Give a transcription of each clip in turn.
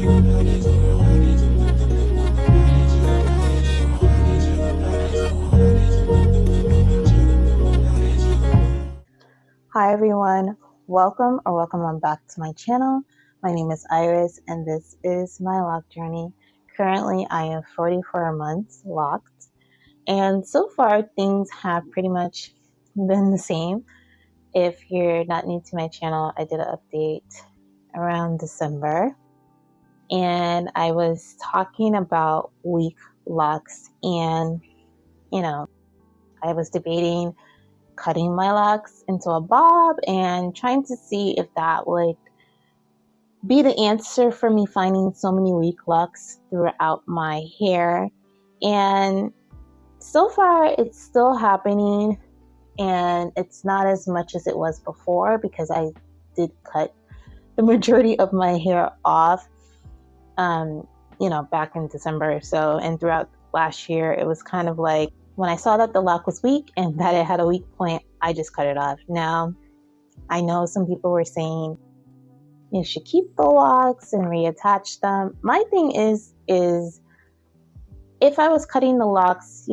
Hi everyone, welcome on back to my channel. My name is Iris and this is my Loc journey. Currently I am 44 months locked, and so far things have pretty much been the same. If you're not new to my channel, I did an update around December and I was talking about weak locks, and I was debating cutting my locks into a bob and trying to see if that would be the answer for me finding so many weak locks throughout my hair. And so far it's still happening, and it's not as much as it was before because I did cut the majority of my hair off back in December or so, and throughout last year it was kind of like when I saw that the lock was weak and that it had a weak point, I just cut it off. Now, I know some people were saying you should keep the locks and reattach them. My thing is if I was cutting the locks,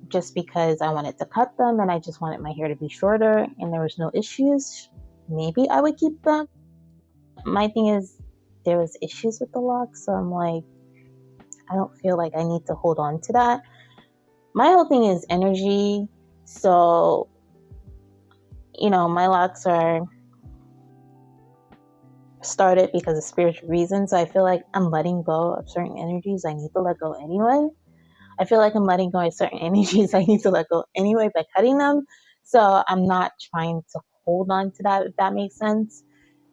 just because I wanted to cut them and I just wanted my hair to be shorter and there was no issues, maybe I would keep them. My thing is there was issues with the locks, so I'm like, I don't feel like I need to hold on to that. My whole thing is energy. So, my locks are started because of spiritual reasons. I feel like I'm letting go of certain energies I need to let go anyway. I feel like I'm letting go of certain energies I need to let go anyway by cutting them. So I'm not trying to hold on to that, if that makes sense.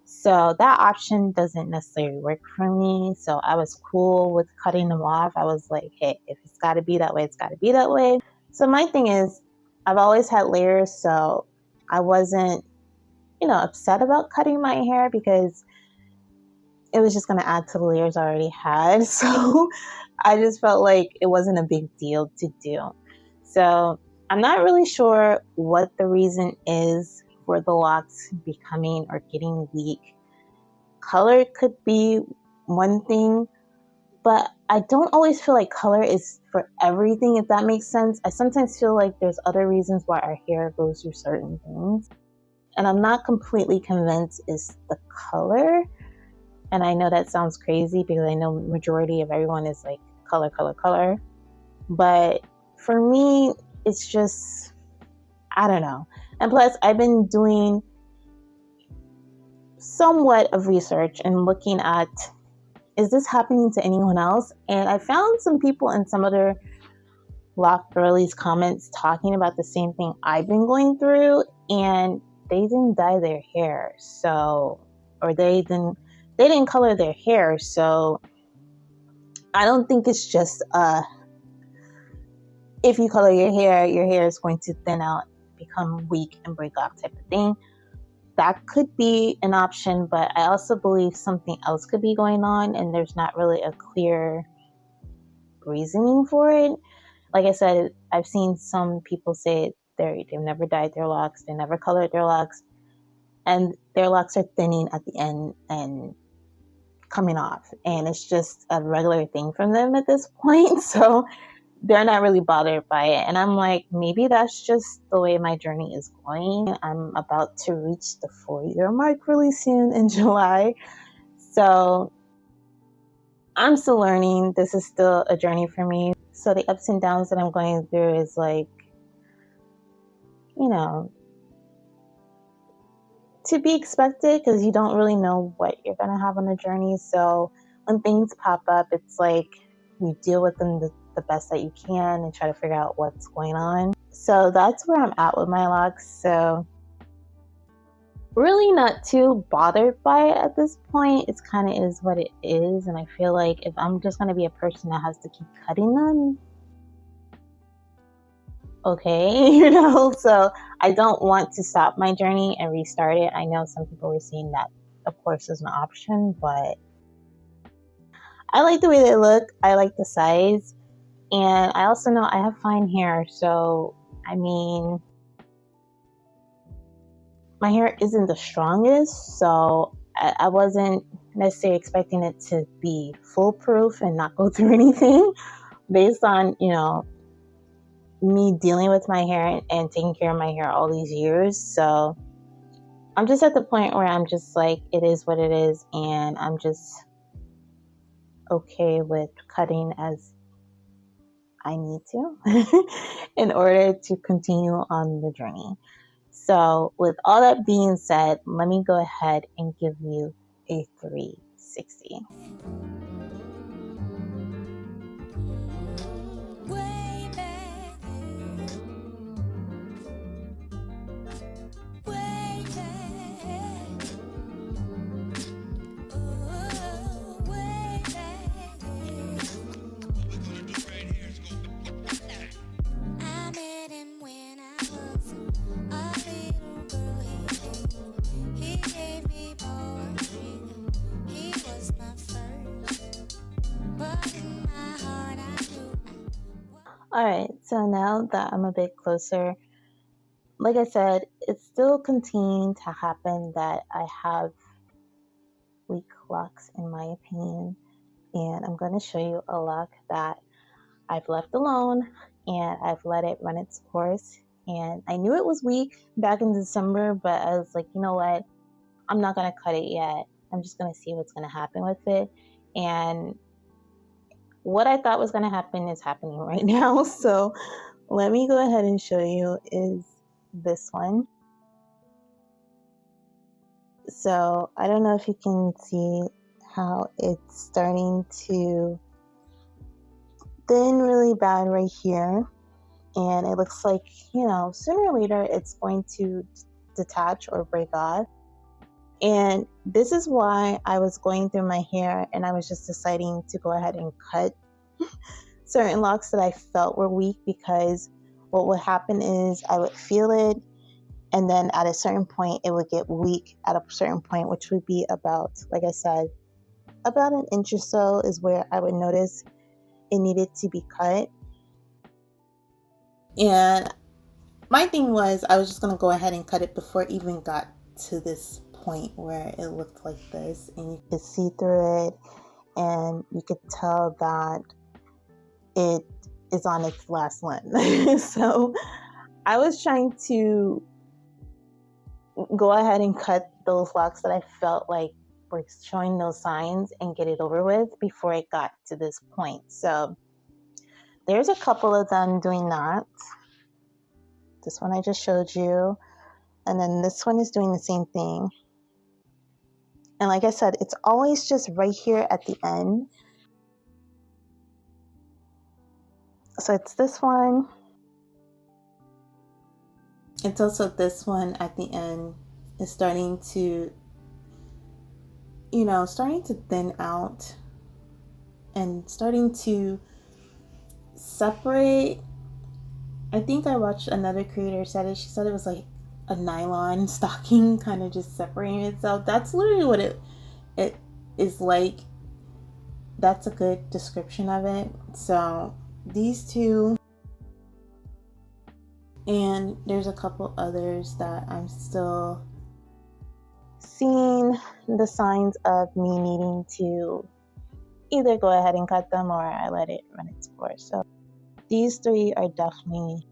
So that option doesn't necessarily work for me. So I was cool with cutting them off. I was like, hey, if it's got to be that way, it's got to be that way. So my thing is, I've always had layers, so I wasn't, upset about cutting my hair because it was just going to add to the layers I already had. So I just felt like it wasn't a big deal to do. So I'm not really sure what the reason is for the locks becoming or getting weak. Color could be one thing, but I don't always feel like color is for everything, if that makes sense. I sometimes feel like there's other reasons why our hair goes through certain things, and I'm not completely convinced it's the color. And I know that sounds crazy because I know majority of everyone is like color, but for me it's just, I don't know. And plus, I've been doing somewhat of research and looking at, is this happening to anyone else? And I found some people in some other Loc girlies comments talking about the same thing I've been going through, and they didn't dye their hair, or they didn't color their hair. So I don't think it's just if you color your hair is going to thin out, become weak, and break off type of thing. That could be an option, but I also believe something else could be going on, and there's not really a clear reasoning for it. Like I said, I've seen some people say they've never dyed their locks, they never colored their locks, and their locks are thinning at the end and coming off, and it's just a regular thing from them at this point. So they're not really bothered by it. And I'm like, maybe that's just the way my journey is going. I'm about to reach the 4-year mark really soon in July. So I'm still learning. This is still a journey for me. So the ups and downs that I'm going through is like, to be expected, because you don't really know what you're going to have on the journey. So when things pop up, it's like you deal with them the best that you can and try to figure out what's going on. So that's where I'm at with my locks. So really not too bothered by it at this point. It's kind of is what it is. And I feel like if I'm just going to be a person that has to keep cutting them, okay, so I don't want to stop my journey and restart it. I know some people were saying that, of course, is an option, but I like the way they look. I like the size. And I also know I have fine hair. So, I mean, my hair isn't the strongest. So I wasn't necessarily expecting it to be foolproof and not go through anything based on, me dealing with my hair and taking care of my hair all these years. So I'm just at the point where I'm just like, it is what it is, and I'm just okay with cutting as I need to in order to continue on the journey. So with all that being said, let me go ahead and give you a 360. Alright, so now that I'm a bit closer, like I said, it's still continuing to happen that I have weak locks in my opinion, and I'm going to show you a lock that I've left alone and I've let it run its course. And I knew it was weak back in December, but I was like, you know what? I'm not going to cut it yet. I'm just going to see what's going to happen with it. And what I thought was going to happen is happening right now. So let me go ahead and show you is this one. So I don't know if you can see how it's starting to thin really bad right here. And it looks like, sooner or later it's going to detach or break off. And this is why I was going through my hair and I was just deciding to go ahead and cut certain locks that I felt were weak, because what would happen is I would feel it, and then at a certain point it would get weak at a certain point, which would be about, like I said, about an inch or so is where I would notice it needed to be cut. And my thing was I was just going to go ahead and cut it before it even got to this point where it looked like this, and you could see through it and you could tell that it is on its last lens. So I was trying to go ahead and cut those locks that I felt like were showing those signs and get it over with before it got to this point. So there's a couple of them doing that. This one I just showed you, and then this one is doing the same thing. And like I said, it's always just right here at the end. So it's this one. It's also this one at the end is starting to, starting to thin out and starting to separate. I think I watched another creator said it. She said it was like a nylon stocking kind of just separating itself. That's literally what it is like. That's a good description of it. So these two, and there's a couple others that I'm still seeing the signs of me needing to either go ahead and cut them or I let it run its course. So these three are definitely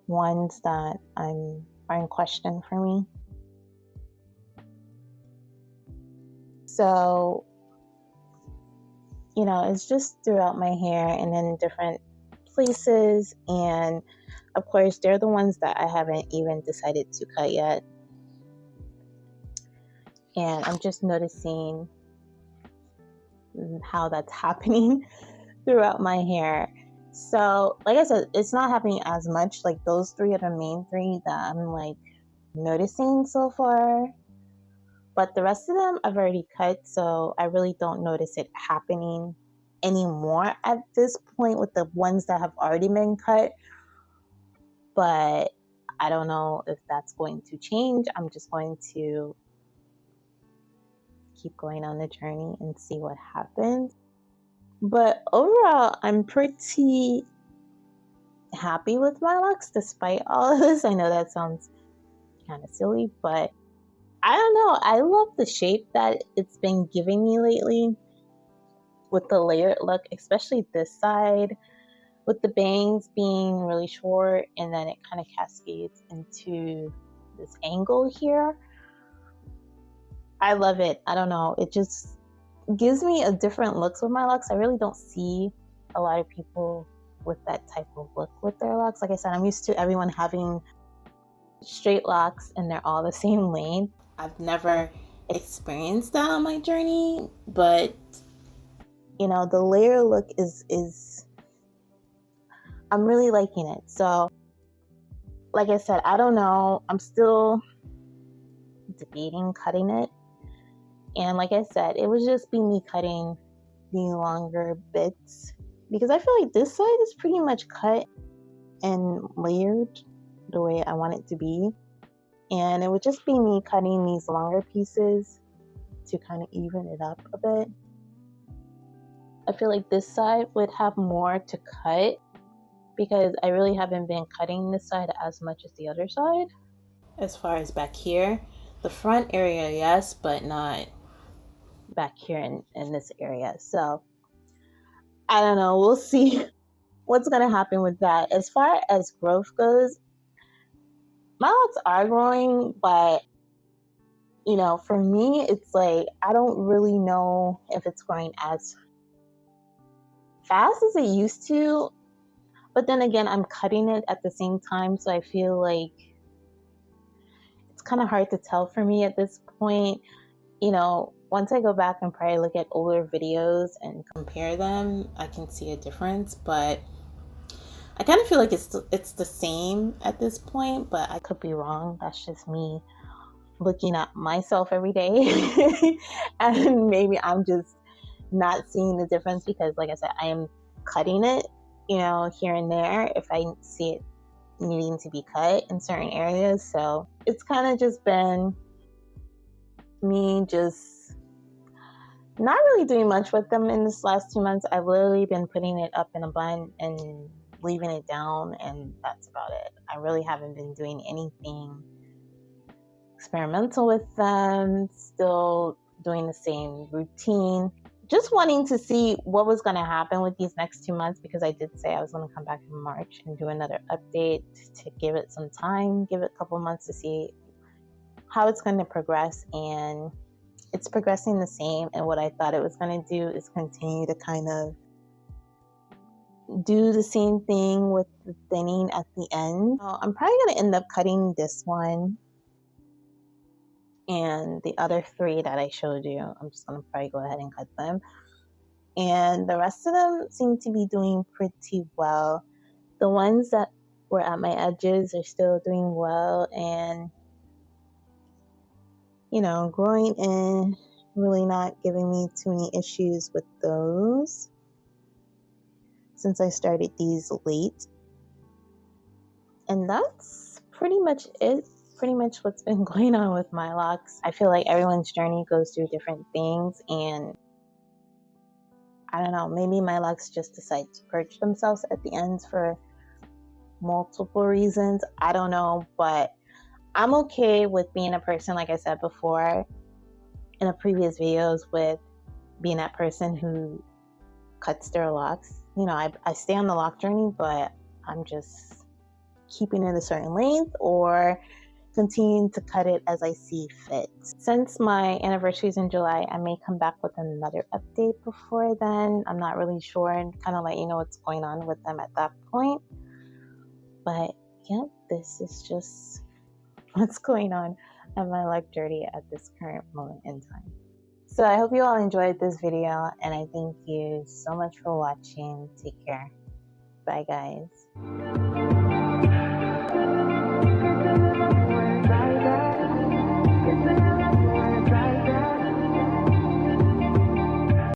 ones that are in question for me. So, it's just throughout my hair and in different places. And of course, they're the ones that I haven't even decided to cut yet. And I'm just noticing how that's happening throughout my hair. So, like I said, it's not happening as much. Like those three are the main three that I'm like noticing so far. But the rest of them I've already cut, so I really don't notice it happening anymore at this point with the ones that have already been cut. But I don't know if that's going to change. I'm just going to keep going on the journey and see what happens. But overall, I'm pretty happy with my locks despite all of this. I know that sounds kind of silly, but I don't know. I love the shape that it's been giving me lately with the layered look, especially this side, with the bangs being really short and then it kind of cascades into this angle here. I love it. I don't know. It just gives me a different looks with my locks. I really don't see a lot of people with that type of look with their locks. Like I said, I'm used to everyone having straight locks and they're all the same length. I've never experienced that on my journey, but you know, the layer look is I'm really liking it. So like I said, I don't know. I'm still debating cutting it. And like I said, it would just be me cutting the longer bits because I feel like this side is pretty much cut and layered the way I want it to be. And it would just be me cutting these longer pieces to kind of even it up a bit. I feel like this side would have more to cut because I really haven't been cutting this side as much as the other side. As far as back here, the front area, yes, but not back here in this area. So I don't know. We'll see what's going to happen with that. As far as growth goes, my locks are growing, but you know, for me, it's like I don't really know if it's growing as fast as it used to. But then again, I'm cutting it at the same time, so I feel like it's kind of hard to tell for me at this point. You know, once I go back and probably look at older videos and compare them, I can see a difference. But I kind of feel like it's the same at this point, but I could be wrong. That's just me looking at myself every day. And maybe I'm just not seeing the difference because, like I said, I am cutting it, you know, here and there if I see it needing to be cut in certain areas. So it's kind of just been me just not really doing much with them in this last 2 months. I've literally been putting it up in a bun and leaving it down, and that's about it. I really haven't been doing anything experimental with them, still doing the same routine. Just wanting to see what was going to happen with these next 2 months because I did say I was going to come back in March and do another update to give it some time, give it a couple months to see how it's going to progress, and it's progressing the same. And what I thought it was going to do is continue to kind of do the same thing with the thinning at the end. So I'm probably going to end up cutting this one and the other 3 that I showed you. I'm just going to probably go ahead and cut them. And the rest of them seem to be doing pretty well. The ones that were at my edges are still doing well and, you know, growing in, really not giving me too many issues with those since I started these late. And that's pretty much it. Pretty much what's been going on with my locks. I feel like everyone's journey goes through different things, and I don't know, maybe my locks just decide to purge themselves at the ends for multiple reasons. I don't know, but I'm okay with being a person, like I said before in the previous videos, with being that person who cuts their locks. You know, I stay on the loc journey, but I'm just keeping it a certain length or continuing to cut it as I see fit. Since my anniversary is in July, I may come back with another update before then. I'm not really sure, and kind of let you know what's going on with them at that point. But yeah, this is just what's going on at my loc journey at this current moment in time. So I hope you all enjoyed this video, and I thank you so much for watching. Take care. Bye, guys.